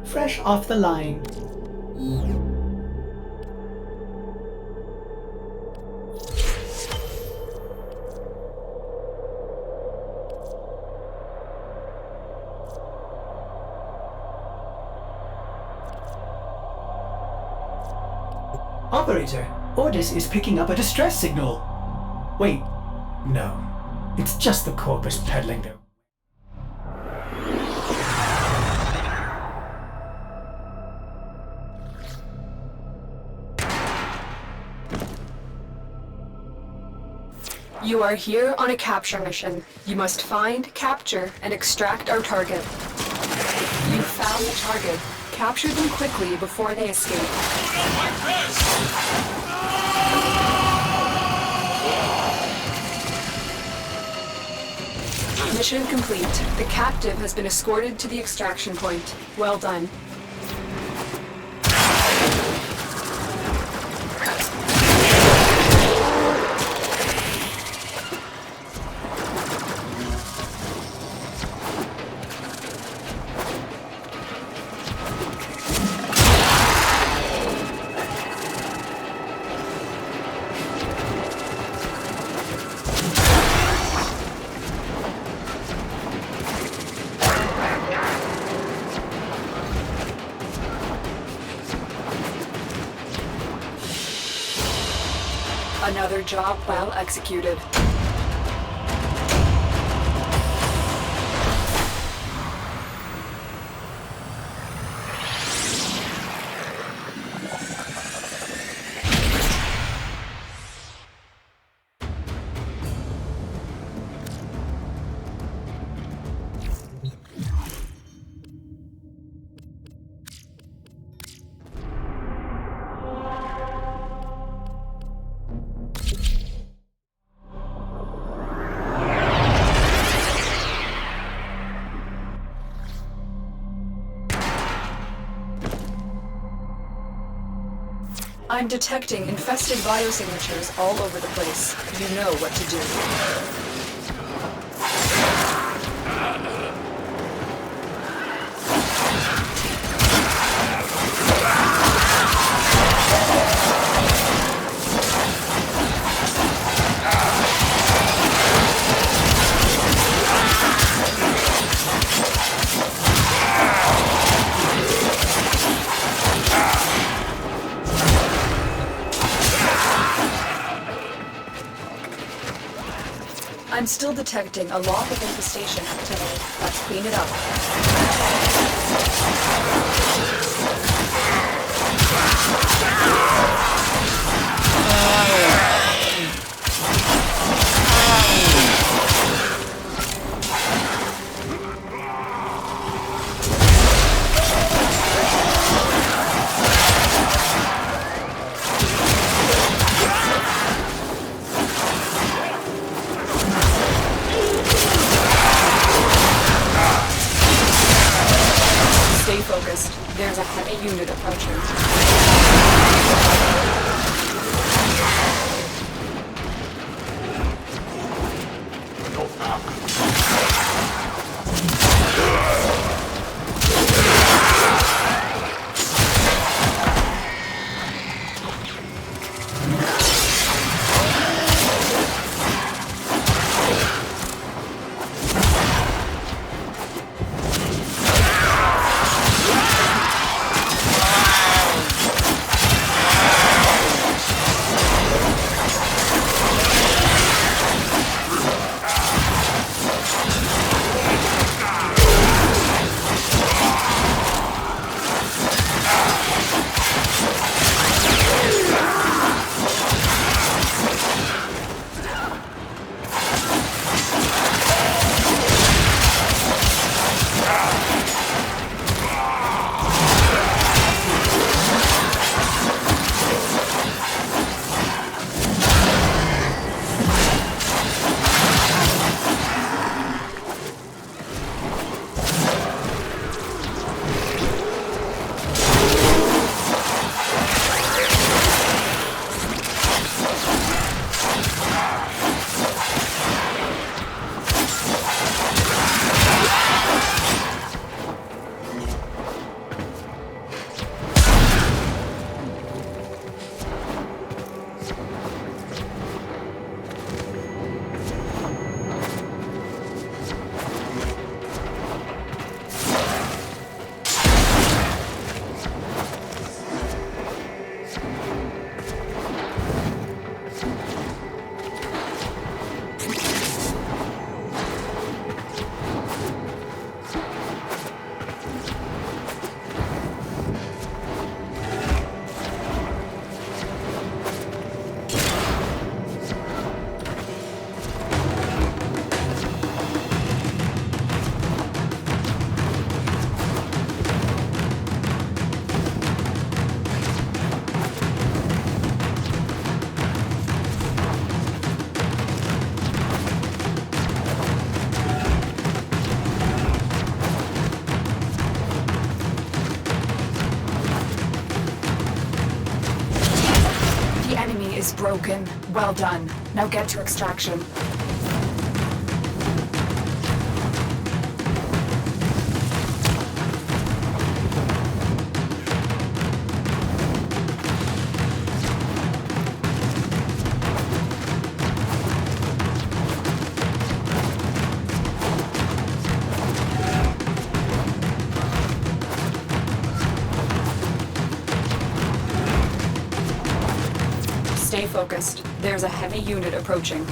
Fresh off the line. Operator, Ordis is picking up a distress signal. Wait, no. It's just the corpus peddling their... You are here on a capture mission. You must find, capture, and extract our target. You found the target. Capture them quickly before they escape. Mission complete. The captive has been escorted to the extraction point. Well done. Another job well executed. I'm detecting infested biosignatures all over the place. You know what to do. I'm still detecting a lot of infestation activity. Let's clean it up. Stay focused. There's a heavy unit approaching. Orokin. Well done. Now get to extraction. Stay focused. There's a heavy unit approaching.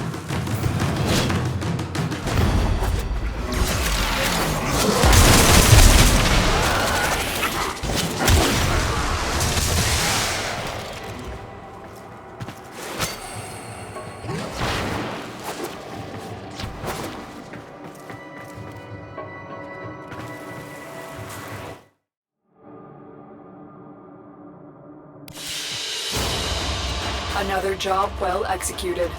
Another job well executed.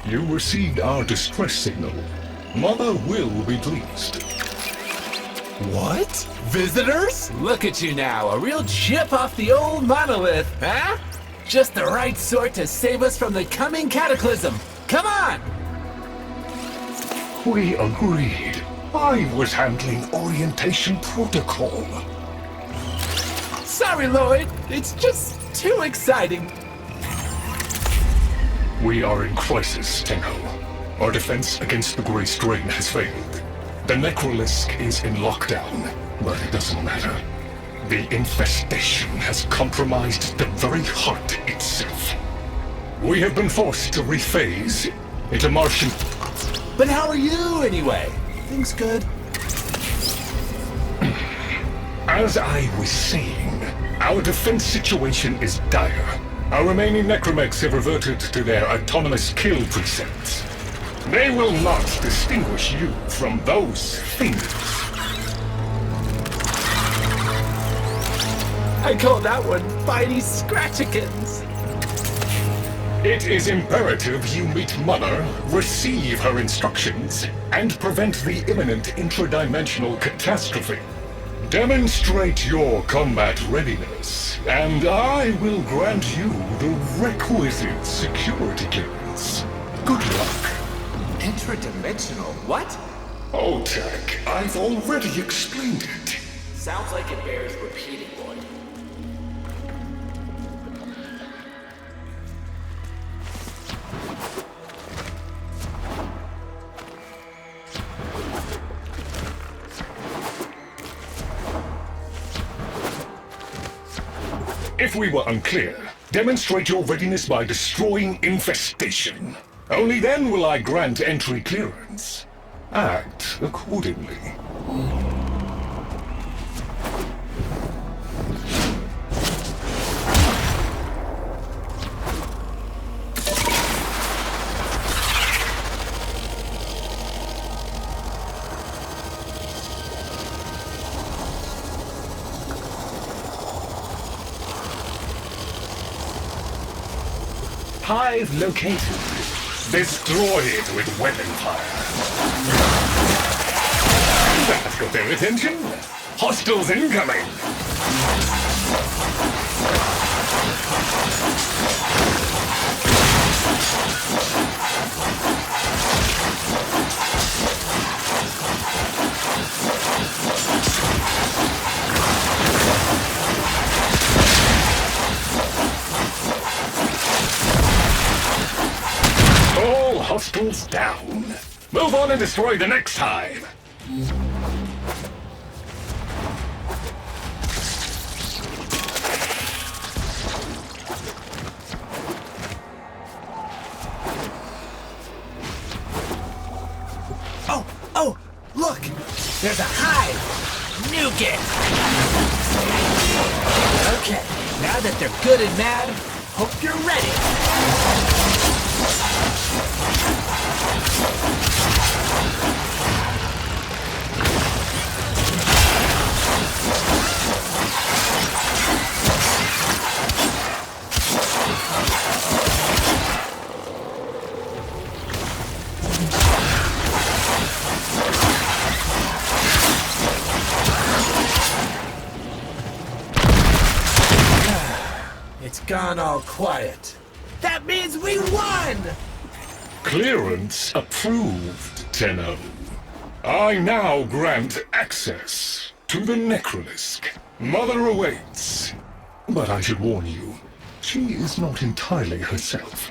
You received our distress signal. Mother will be pleased. What? Visitors? Look at you now, a real chip off the old monolith, huh? Just the right sort to save us from the coming cataclysm. Come on! We agreed. I was handling orientation protocol. Sorry, Loid. It's just too exciting. We are in crisis, Tenno. Our defense against the Grey Strain has failed. The Necralisk is in lockdown, but it doesn't matter. The infestation has compromised the very heart itself. We have been forced to rephase into Martian... But how are you, anyway? Things good? As I was saying, our defense situation is dire. Our remaining Necramechs have reverted to their autonomous kill precepts. They will not distinguish you from those things. I call that one Bitey Scratchikins. It is imperative you meet Mother, receive her instructions, and prevent the imminent intradimensional catastrophe. Demonstrate your combat readiness, and I will grant you the requisite security clearance. Good luck. Intradimensional? What? Oh, Tech, I've already explained it. Sounds like it bears repeating, Loid. If we were unclear, demonstrate your readiness by destroying infestation. Only then will I grant entry clearance. Act accordingly. Hive located. Destroy it with weapon fire. That got their attention. Hostiles incoming. All hostiles down. Move on and destroy the next hive. Oh, look! There's a hive! Nuke it! Okay, now that they're good and mad, hope you're ready! It's gone all quiet. That means we won! Clearance approved, Tenno. I now grant access to the Necralisk. Mother awaits. But I should warn you, she is not entirely herself.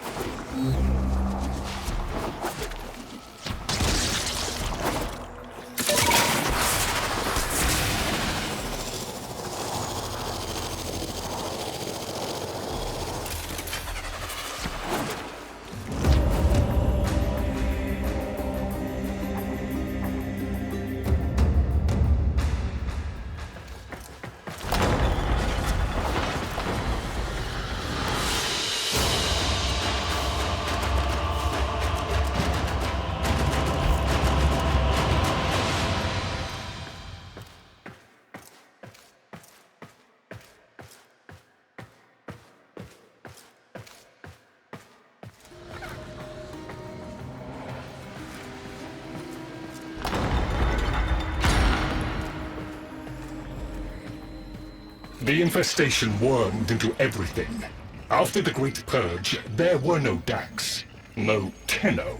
The infestation wormed into everything. After the Great Purge, there were no Dax, no Tenno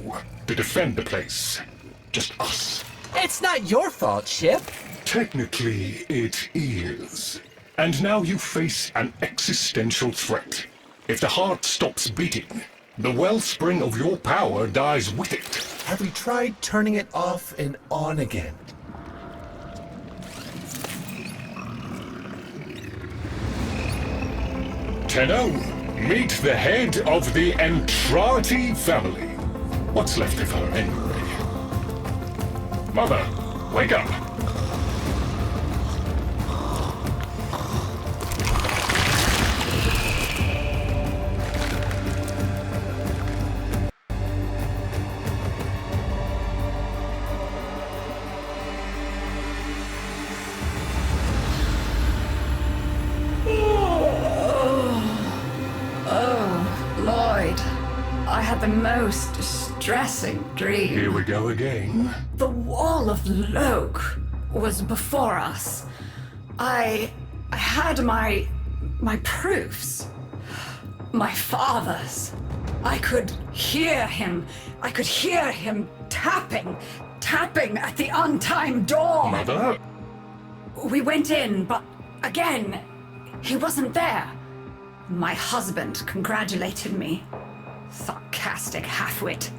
to defend the place. Just us. It's not your fault, Ship. Technically, it is. And now you face an existential threat. If the heart stops beating, the wellspring of your power dies with it. Have we tried turning it off and on again? Tenno, meet the head of the Entrati family. What's left of her, anyway? Mother, wake up! I had the most distressing dream. Here we go again. The wall of Loke was before us. I had my proofs. My father's. I could hear him. I could hear him tapping at the untimed door. Mother? We went in, but again, he wasn't there. My husband congratulated me. Sarcastic halfwit.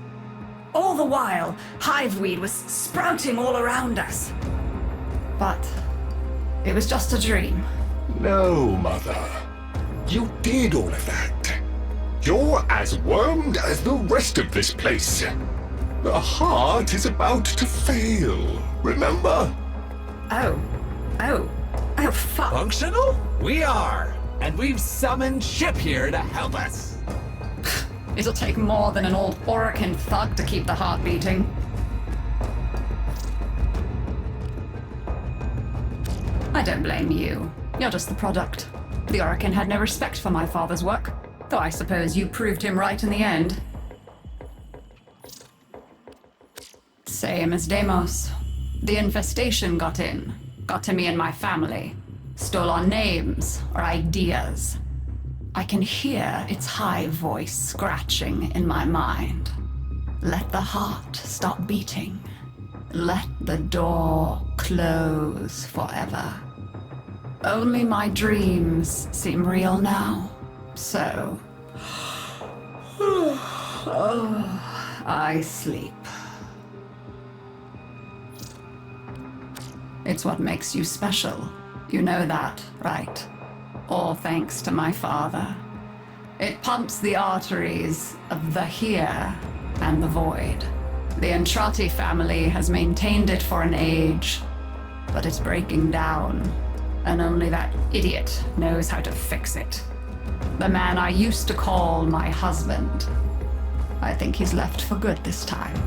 All the while, hiveweed was sprouting all around us. But it was just a dream. No, Mother. You did all of that. You're as wormed as the rest of this place. The heart is about to fail, remember? Oh, fuck. Functional? We are! And we've summoned Ship here to help us. It'll take more than an old Orokin thug to keep the heart beating. I don't blame you. You're just the product. The Orokin had no respect for my father's work, though I suppose you proved him right in the end. Same as Deimos. The infestation got in. Got to me and my family. Stole our names or ideas. I can hear its high voice scratching in my mind. Let the heart stop beating. Let the door close forever. Only my dreams seem real now. So... I sleep. It's what makes you special. You know that, right? All thanks to my father. It pumps the arteries of the here and the void. The Entrati family has maintained it for an age, but it's breaking down, and only that idiot knows how to fix it. The man I used to call my husband. I think he's left for good this time.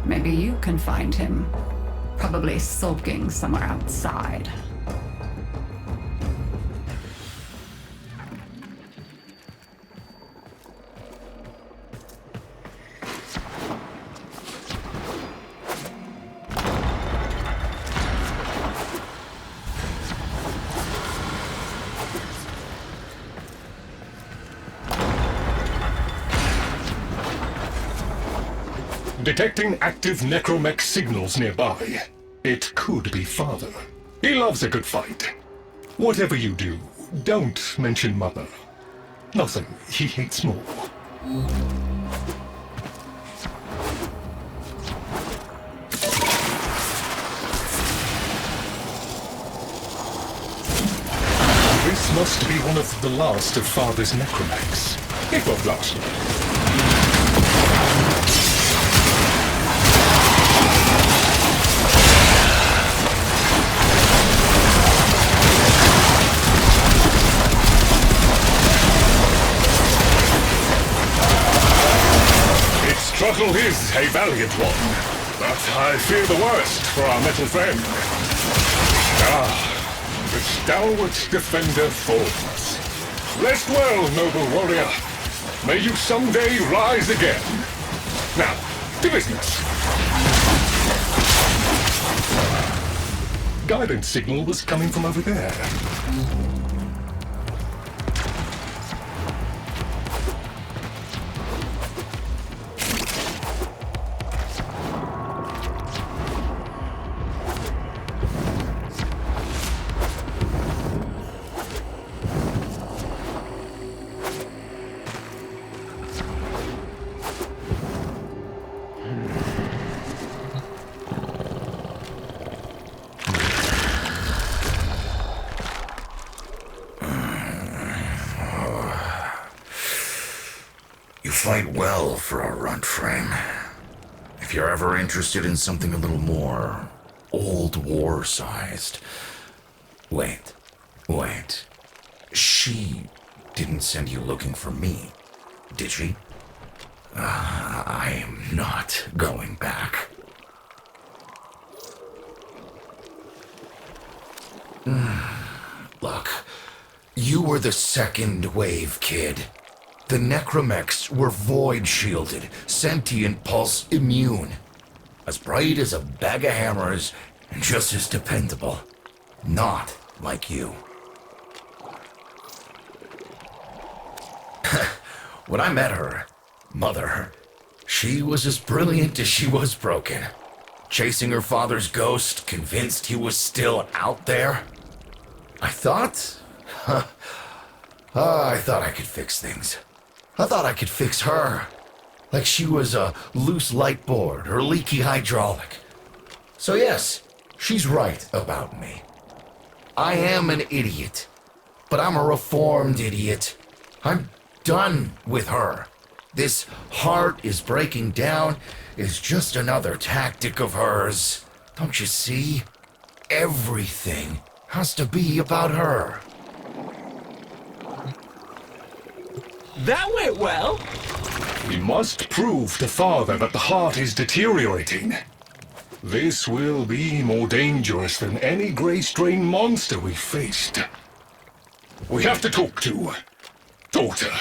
Maybe you can find him. Probably sulking somewhere outside. Detecting active Necramech signals nearby. It could be Father. He loves a good fight. Whatever you do, don't mention Mother. Nothing he hates more. This must be one of the last of Father's Necramechs. It won't last long. Struggle is a valiant one, but I fear the worst for our metal friend. The stalwart defender falls. Rest well, noble warrior. May you someday rise again. Now, to business. Guidance signal was coming from over there. Fight well for a runt frame. If you're ever interested in something a little more old war-sized. Wait. She didn't send you looking for me, did she? I am not going back. Look, you were the second wave, kid. The Necramechs were void-shielded, sentient pulse immune. As bright as a bag of hammers, and just as dependable. Not like you. When I met her, Mother, she was as brilliant as she was broken. Chasing her father's ghost, convinced he was still out there. I thought I could fix things. I thought I could fix her. Like she was a loose light board or leaky hydraulic. So yes, she's right about me. I am an idiot. But I'm a reformed idiot. I'm done with her. This heart is breaking down is just another tactic of hers. Don't you see? Everything has to be about her. That went well. We must prove to Father that the heart is deteriorating. This will be more dangerous than any Grey Strain monster we've faced. We have to talk to Daughter.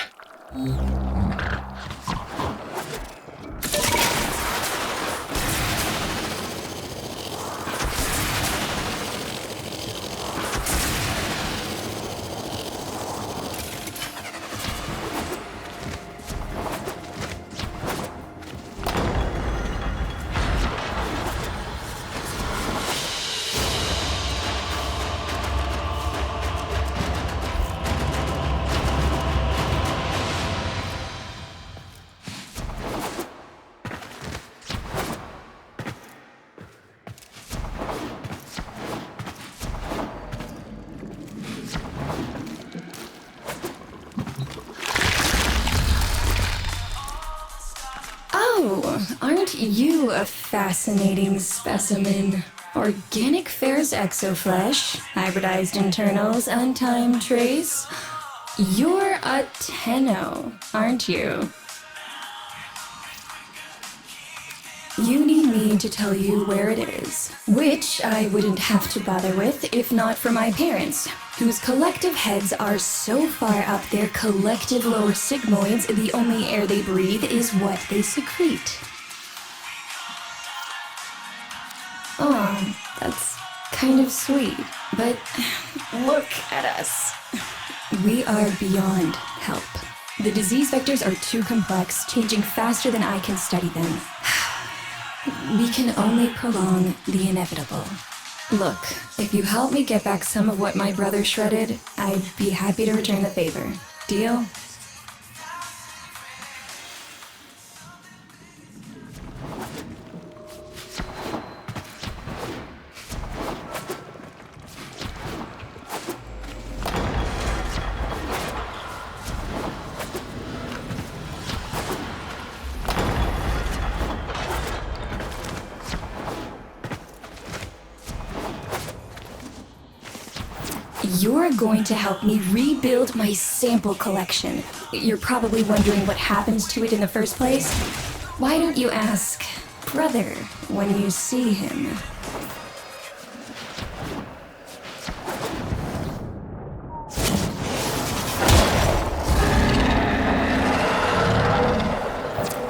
you a fascinating specimen. Organic ferrous exoflesh, hybridized internals, untimed trace. You're a Tenno, aren't you? You need me to tell you where it is, which I wouldn't have to bother with if not for my parents, whose collective heads are so far up their collective lower sigmoids the only air they breathe is what they secrete. Oh, that's kind of sweet, but look at us. We are beyond help. The disease vectors are too complex, changing faster than I can study them. We can only prolong the inevitable. Look, if you help me get back some of what my brother shredded, I'd be happy to return the favor. Deal? You're going to help me rebuild my sample collection. You're probably wondering what happens to it in the first place. Why don't you ask brother when you see him?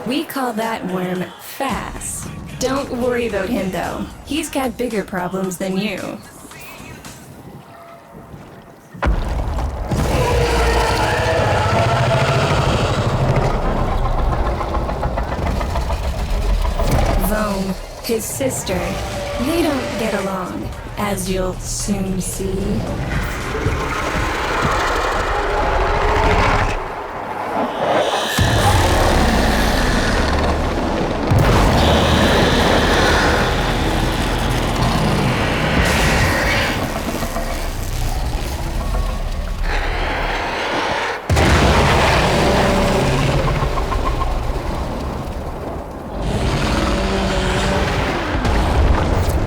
We call that worm Fass. Don't worry about him though. He's got bigger problems than you. Vome, his sister, they don't get along, as you'll soon see.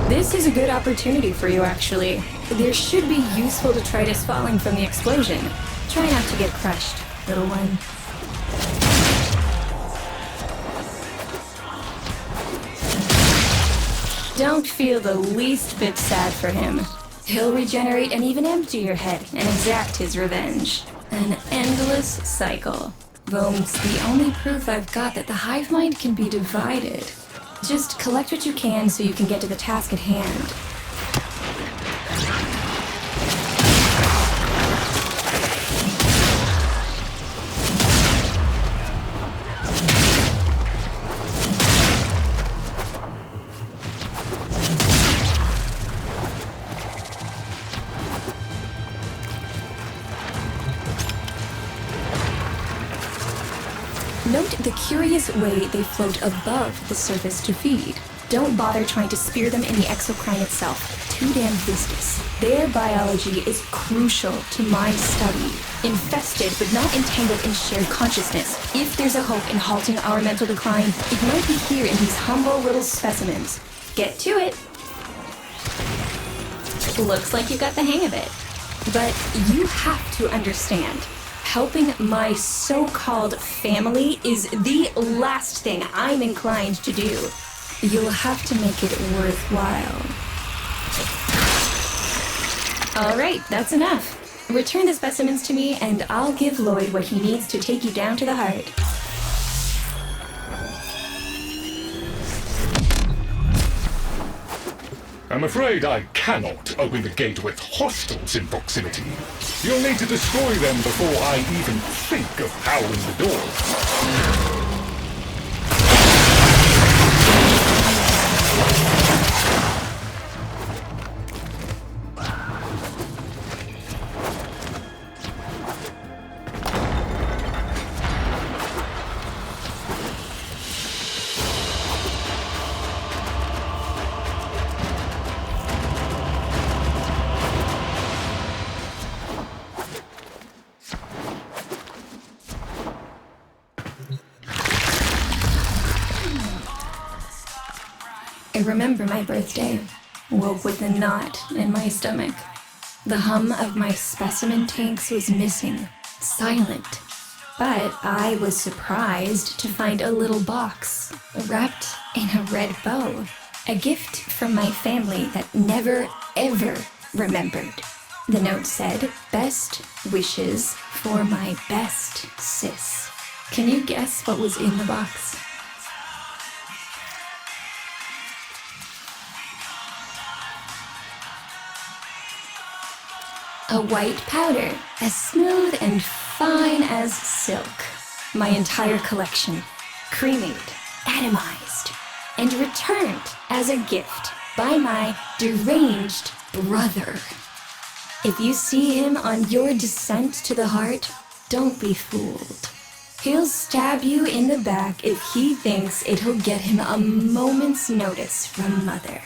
This is a good opportunity for you, actually. There should be useful detritus falling from the explosion. Try not to get crushed, little one. Don't feel the least bit sad for him. He'll regenerate and even empty your head and exact his revenge. An endless cycle. Vome's the only proof I've got that the hive mind can be divided. Just collect what you can so you can get to the task at hand. Note the curious way they float above the surface to feed. Don't bother trying to spear them in the exocrine itself. Too damn viscous. Their biology is crucial to my study. Infested but not entangled in shared consciousness. If there's a hope in halting our mental decline, it might be here in these humble little specimens. Get to it. Looks like you got the hang of it. But you have to understand. Helping my so-called family is the last thing I'm inclined to do. You'll have to make it worthwhile. All right, that's enough. Return the specimens to me, and I'll give Loid what he needs to take you down to the heart. I'm afraid I cannot open the gate with hostiles in proximity. You'll need to destroy them before I even think of powering the door. I remember my birthday. Woke with a knot in my stomach. The hum of my specimen tanks was missing, silent. But I was surprised to find a little box wrapped in a red bow. A gift from my family that never, ever remembered. The note said, "Best wishes for my best sis." Can you guess what was in the box? A white powder, as smooth and fine as silk. My entire collection, cremated, atomized, and returned as a gift by my deranged brother. If you see him on your descent to the heart, don't be fooled. He'll stab you in the back if he thinks it'll get him a moment's notice from Mother.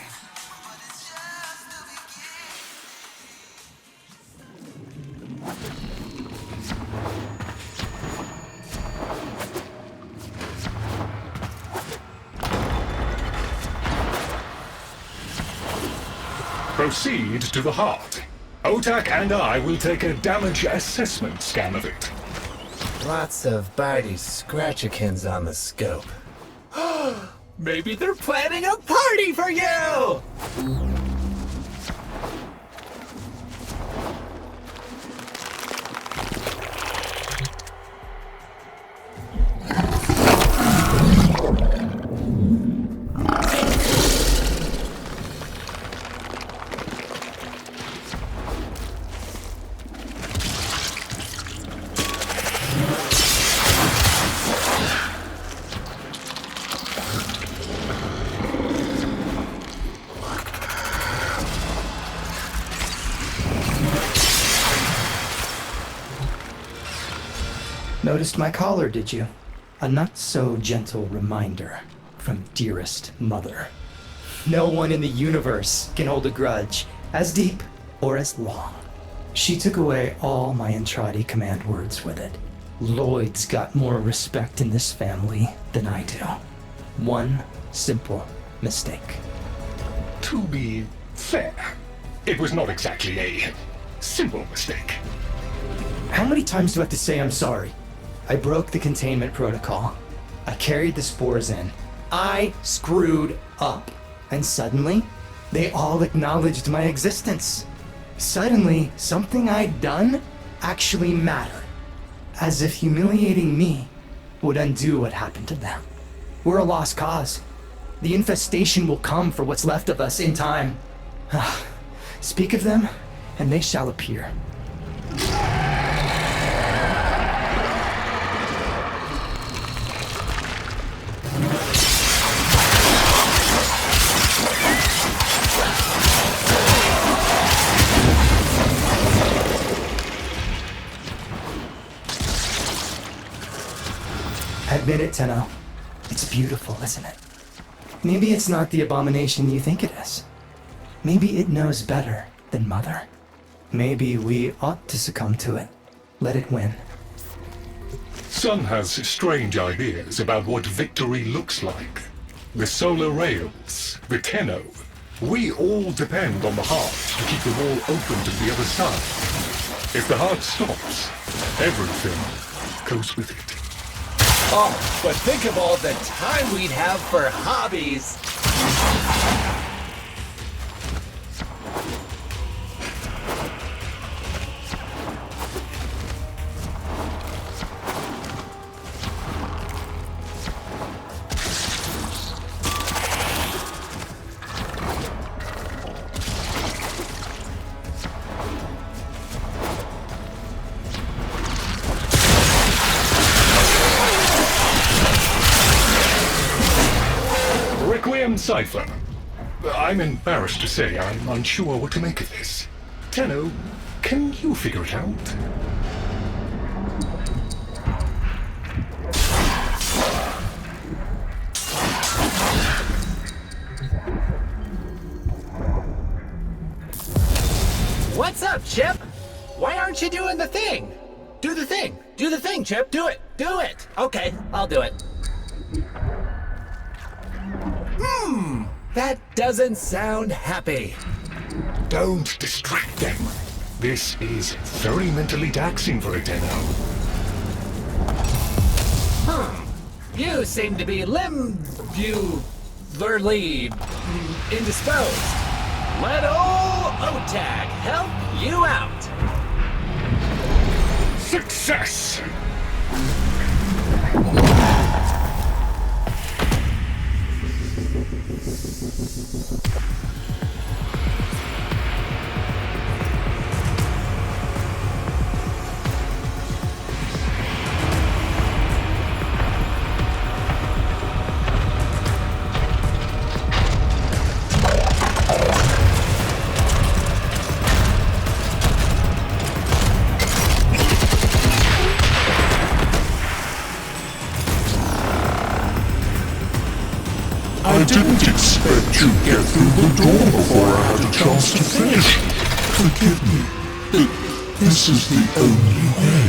Proceed to the heart. Otak and I will take a damage assessment scan of it. Lots of Barty Scratchikins on the scope. Maybe they're planning a party for you! Noticed my collar, did you? A not-so-gentle reminder from dearest mother. No one in the universe can hold a grudge as deep or as long. She took away all my Entrati command words with it. Loid's got more respect in this family than I do. One simple mistake. To be fair, it was not exactly a simple mistake. How many times do I have to say I'm sorry? I broke the containment protocol. I carried the spores in. I screwed up. And suddenly, they all acknowledged my existence. Suddenly, something I'd done actually mattered. As if humiliating me would undo what happened to them. We're a lost cause. The infestation will come for what's left of us in time. Speak of them, and they shall appear. Admit it, Tenno. It's beautiful, isn't it? Maybe it's not the abomination you think it is. Maybe it knows better than Mother. Maybe we ought to succumb to it. Let it win. Sun has strange ideas about what victory looks like. The solar rails, the Tenno. We all depend on the heart to keep the wall open to the other side. If the heart stops, everything goes with it. Oh, but think of all the time we'd have for hobbies. Cipher. I'm embarrassed to say I'm unsure what to make of this. Tenno, can you figure it out? What's up, Chip? Why aren't you doing the thing? Do the thing. Do the thing, Chip. Do it. Do it. Okay, I'll do it. That doesn't sound happy. Don't distract them. This is very mentally taxing for a Tenno. You seem to be verly indisposed. Let old Otag help you out. Success! I didn't expect you'd get through the door before I had a chance to finish. Forgive me, but this is the only way.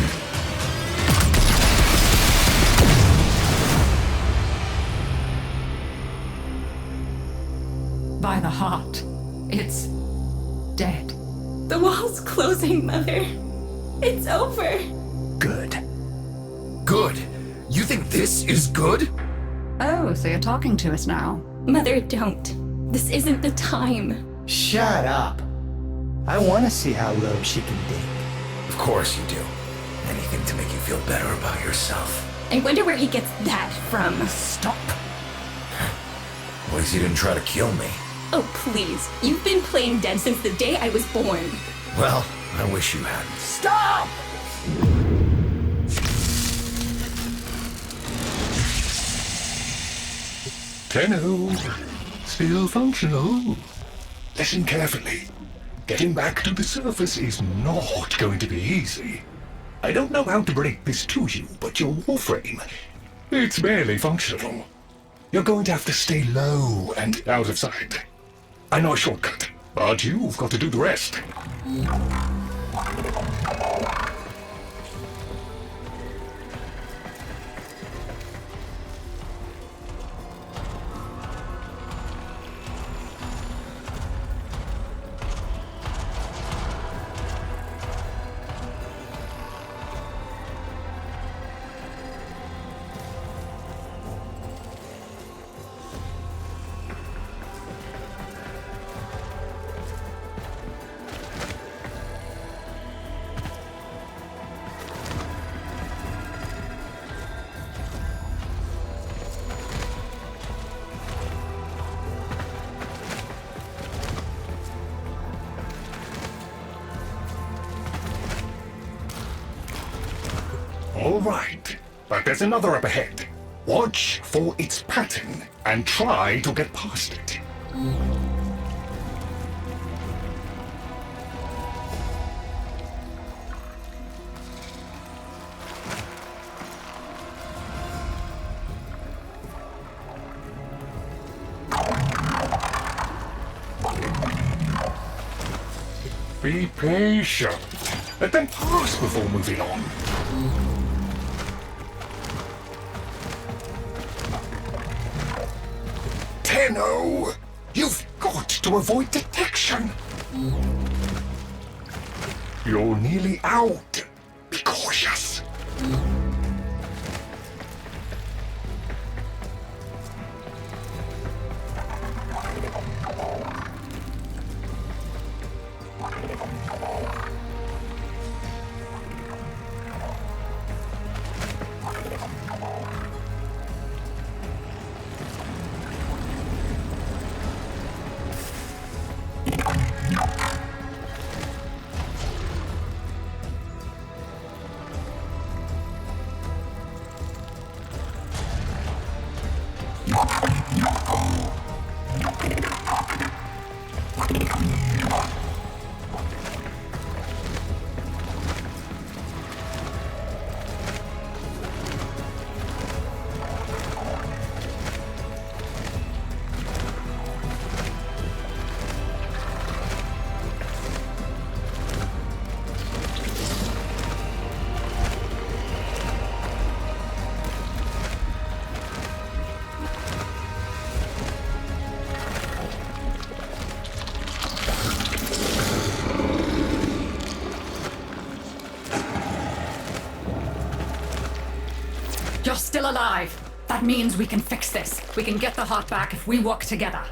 By the heart, it's dead. The wall's closing, Mother. It's over. Good. Good? You think this is good? Oh, so you're talking to us now. Mother, don't. This isn't the time. Shut up. I want to see how low she can dig. Of course you do. Anything to make you feel better about yourself. I wonder where he gets that from. Stop. At least you didn't try to kill me. Oh, please. You've been playing dead since the day I was born. Well, I wish you hadn't. Stop! Tenno, still functional. Listen carefully. Getting back to the surface is not going to be easy. I don't know how to break this to you, but your Warframe, it's barely functional. You're going to have to stay low and out of sight. I know a shortcut, but you've got to do the rest. All right, but there's another up ahead. Watch for its pattern and try to get past it. Be patient. Let them pass before moving on. Tenno! You've got to avoid detection! You're nearly out. Be cautious. You're still alive. That means we can fix this. We can get the heart back if we work together.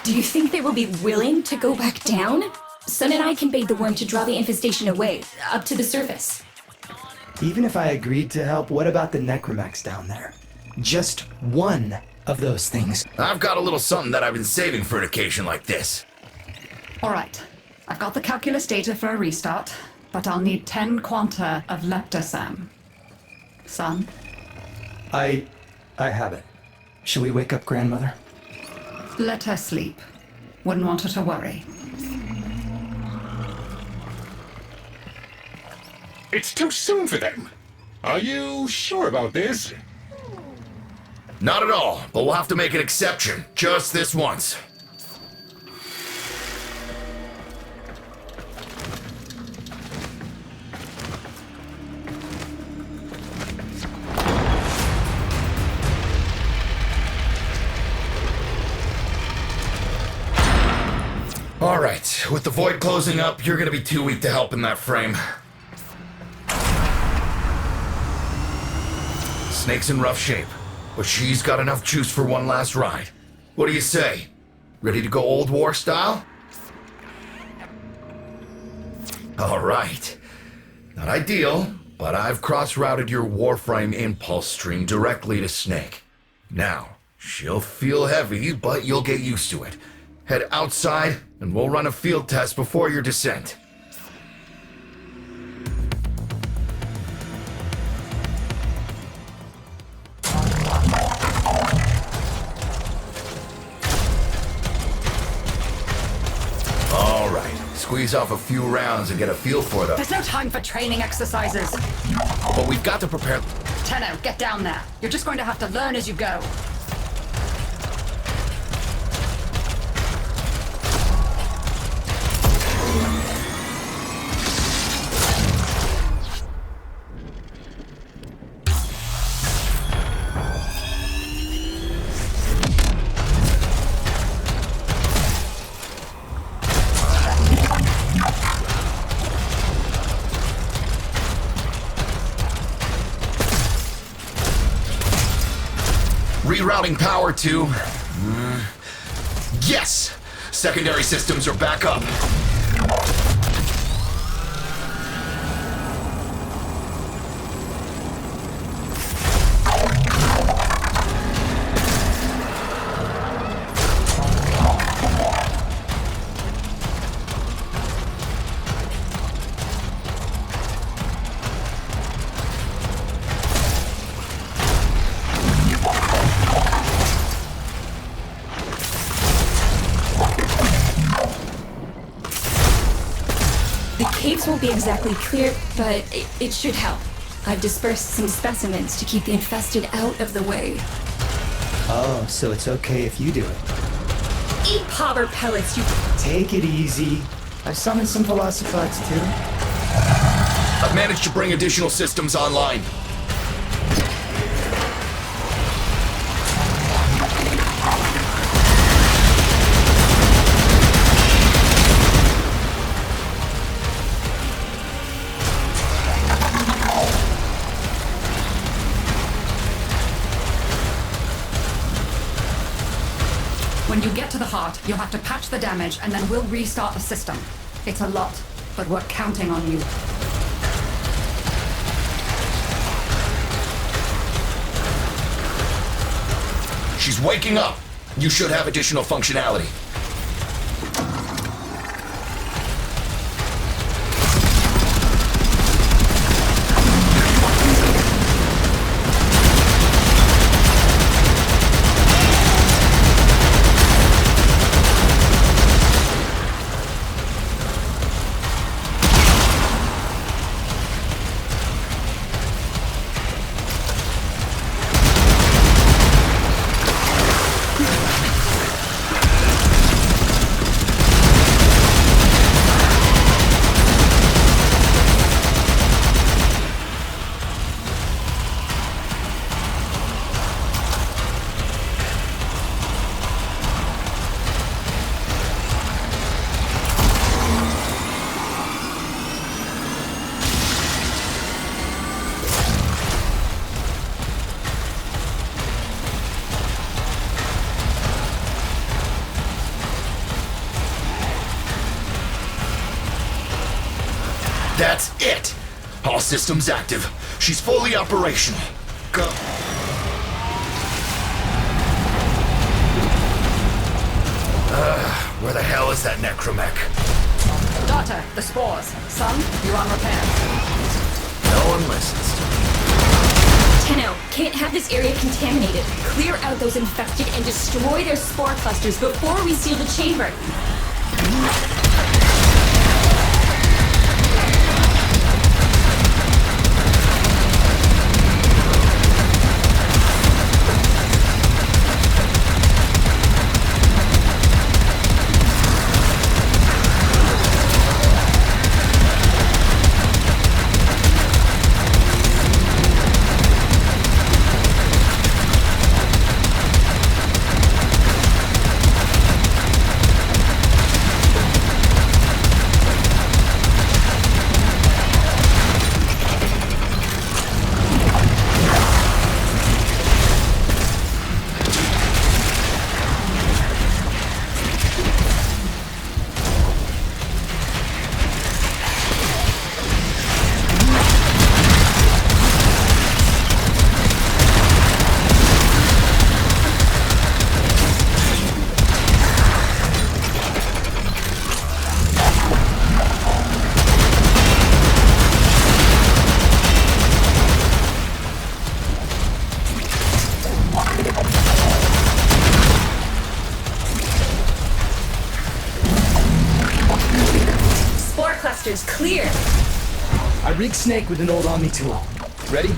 Do you think they will be willing to go back down? Sun and I can bait the worm to draw the infestation away, up to the surface. Even if I agreed to help, what about the Necramechs down there? Just one of those things. I've got a little something that I've been saving for an occasion like this. Alright, I've got the calculus data for a restart, but I'll need 10 quanta of leptosam. Son? I have it. Shall we wake up Grandmother? Let her sleep. Wouldn't want her to worry. It's too soon for them. Are you sure about this? Not at all, but we'll have to make an exception. Just this once. Alright, with the void closing up, you're gonna be too weak to help in that frame. Snake's in rough shape, but she's got enough juice for one last ride. What do you say? Ready to go old war style? Alright. Not ideal, but I've cross-routed your Warframe impulse stream directly to Snake. Now, she'll feel heavy, but you'll get used to it. Head outside, and we'll run a field test before your descent. All right, squeeze off a few rounds and get a feel for them. There's no time for training exercises. But we've got to prepare... Tenno, get down there. You're just going to have to learn as you go. Rerouting power to... Yes! Secondary systems are back up. Caves won't be exactly clear, but it should help. I've dispersed some specimens to keep the infested out of the way. Oh, so it's okay if you do it. Eat powder pellets, you... Take it easy. I've summoned some velocipods too. I've managed to bring additional systems online. When you get to the heart, you'll have to patch the damage, and then we'll restart the system. It's a lot, but we're counting on you. She's waking up. You should have additional functionality. That's it! All systems active. She's fully operational. Go. Where the hell is that Necramech? Daughter, the spores. Son, you're on repair. No one listens to me. Tenno, can't have this area contaminated. Clear out those infected and destroy their spore clusters before we seal the chamber. Clear! I rigged Snake with an old Omni tool. Ready?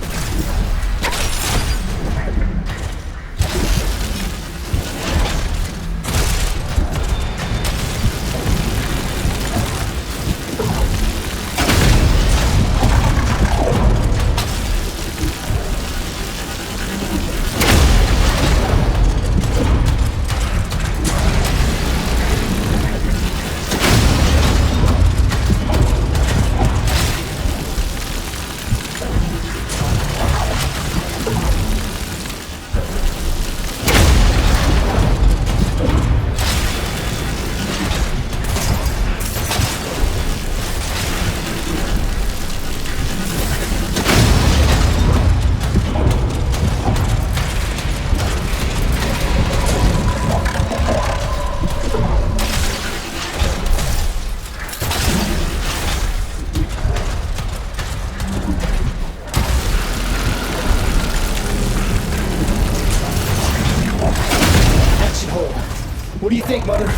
What do you think, Mother?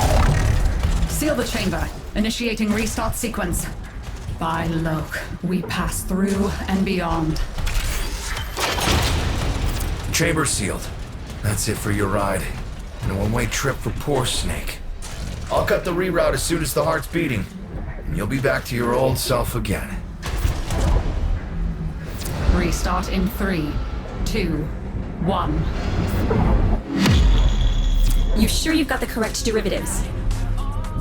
Seal the chamber. Initiating restart sequence. By Loke, we pass through and beyond. Chamber sealed. That's it for your ride. And a one-way trip for poor Snake. I'll cut the reroute as soon as the heart's beating. And you'll be back to your old self again. Restart in 3, 2, 1. You sure you've got the correct derivatives?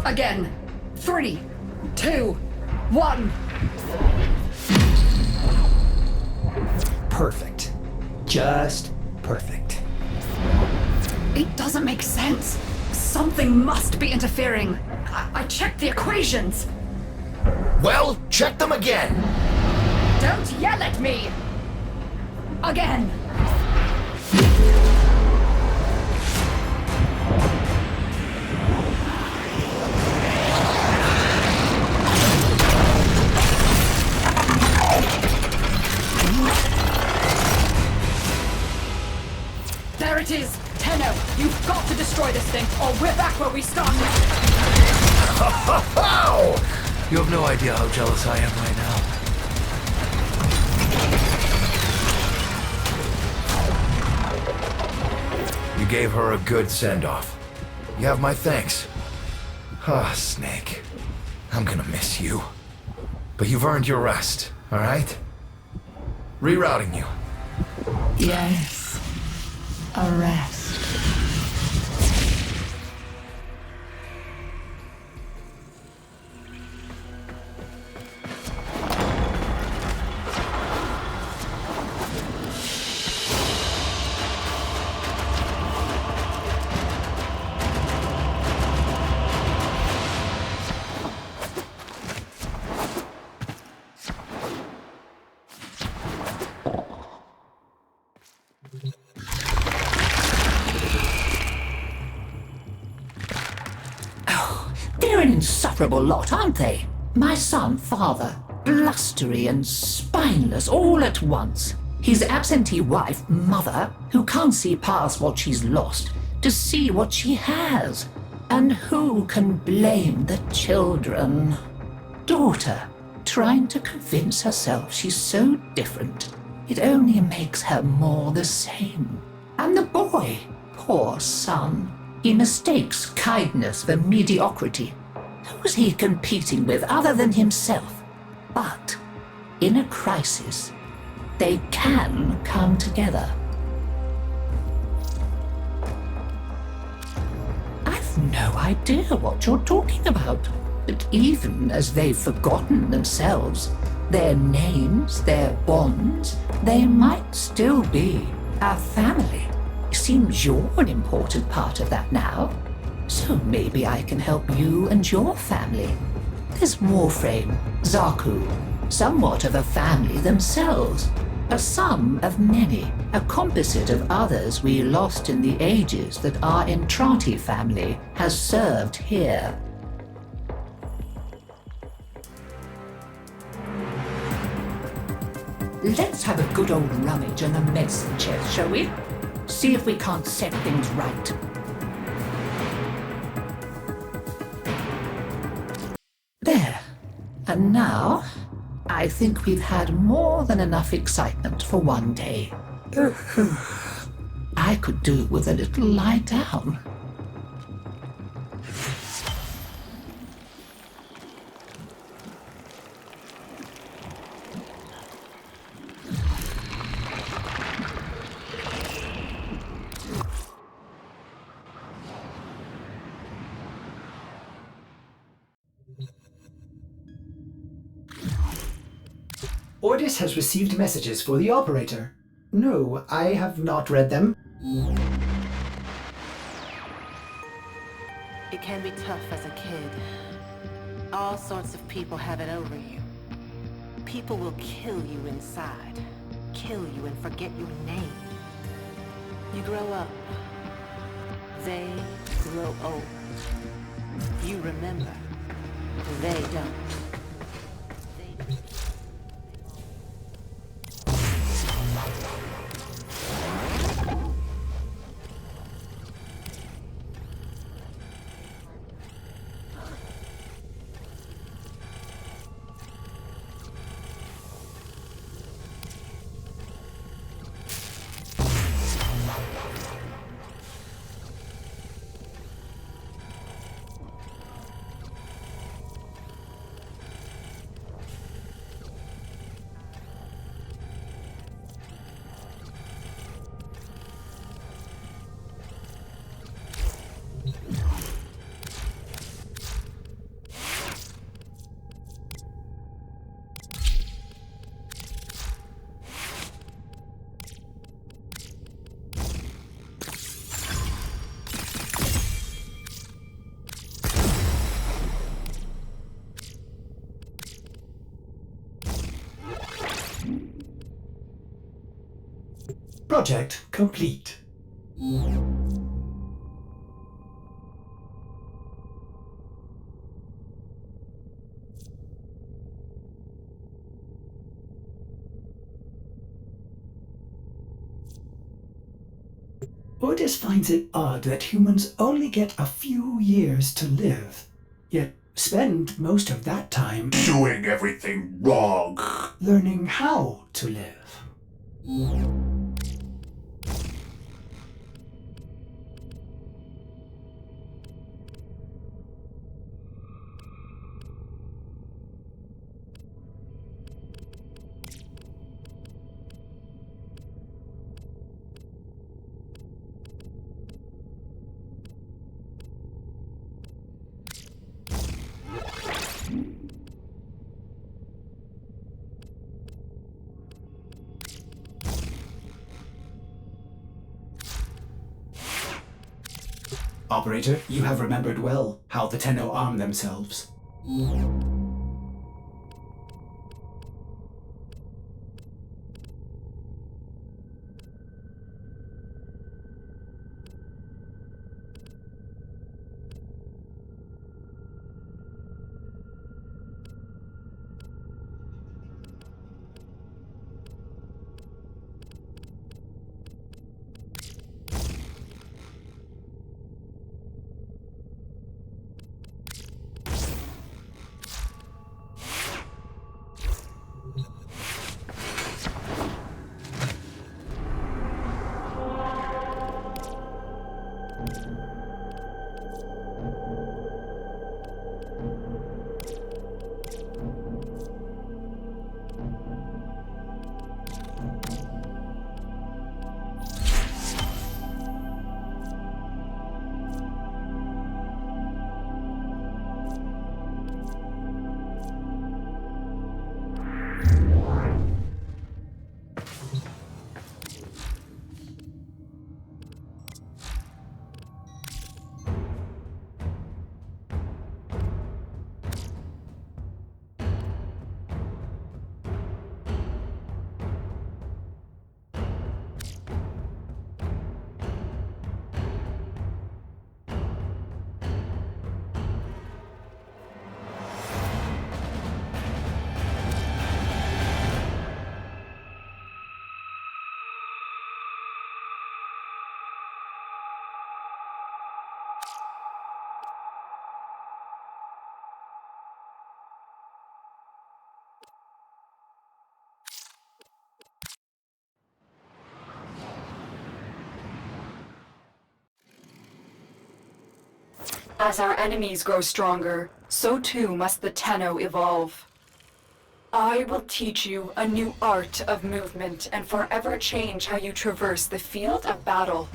Again. 3, 2, 1. Perfect. Just perfect. It doesn't make sense. Something must be interfering. I checked the equations. Well, check them again! Don't yell at me! Again! There it is! Tenno, you've got to destroy this thing, or we're back where we started! You have no idea how jealous I am right now. You gave her a good send-off. You have my thanks. Ah, Snake. I'm gonna miss you. But you've earned your rest, alright? Rerouting you. Yes. A rest. an insufferable lot, aren't they? My son, father, blustery and spineless all at once. His absentee wife, mother, who can't see past what she's lost to see what she has. And who can blame the children? Daughter, trying to convince herself she's so different. It only makes her more the same. And the boy, poor son, he mistakes kindness for mediocrity. Who's he competing with other than himself? But in a crisis, they can come together. I've no idea what you're talking about. But even as they've forgotten themselves, their names, their bonds, they might still be our family. Seems you're an important part of that now. So maybe I can help you and your family. There's Warframe, Zaku, somewhat of a family themselves. A sum of many, a composite of others we lost in the ages that our Entrati family has served here. Let's have a good old rummage in the medicine chest, shall we? See if we can't set things right. There. And now, I think we've had more than enough excitement for one day. I could do with a little lie down. Ordis has received messages for the operator. No, I have not read them. It can be tough as a kid. All sorts of people have it over you. People will kill you inside. Kill you and forget your name. You grow up. They grow old. You remember. They don't. Project complete. Ordis finds it odd that humans only get a few years to live, yet spend most of that time Doing everything wrong. learning how to live. Operator, you have remembered well how the Tenno arm themselves. As our enemies grow stronger, so too must the Tenno evolve. I will teach you a new art of movement and forever change how you traverse the field of battle.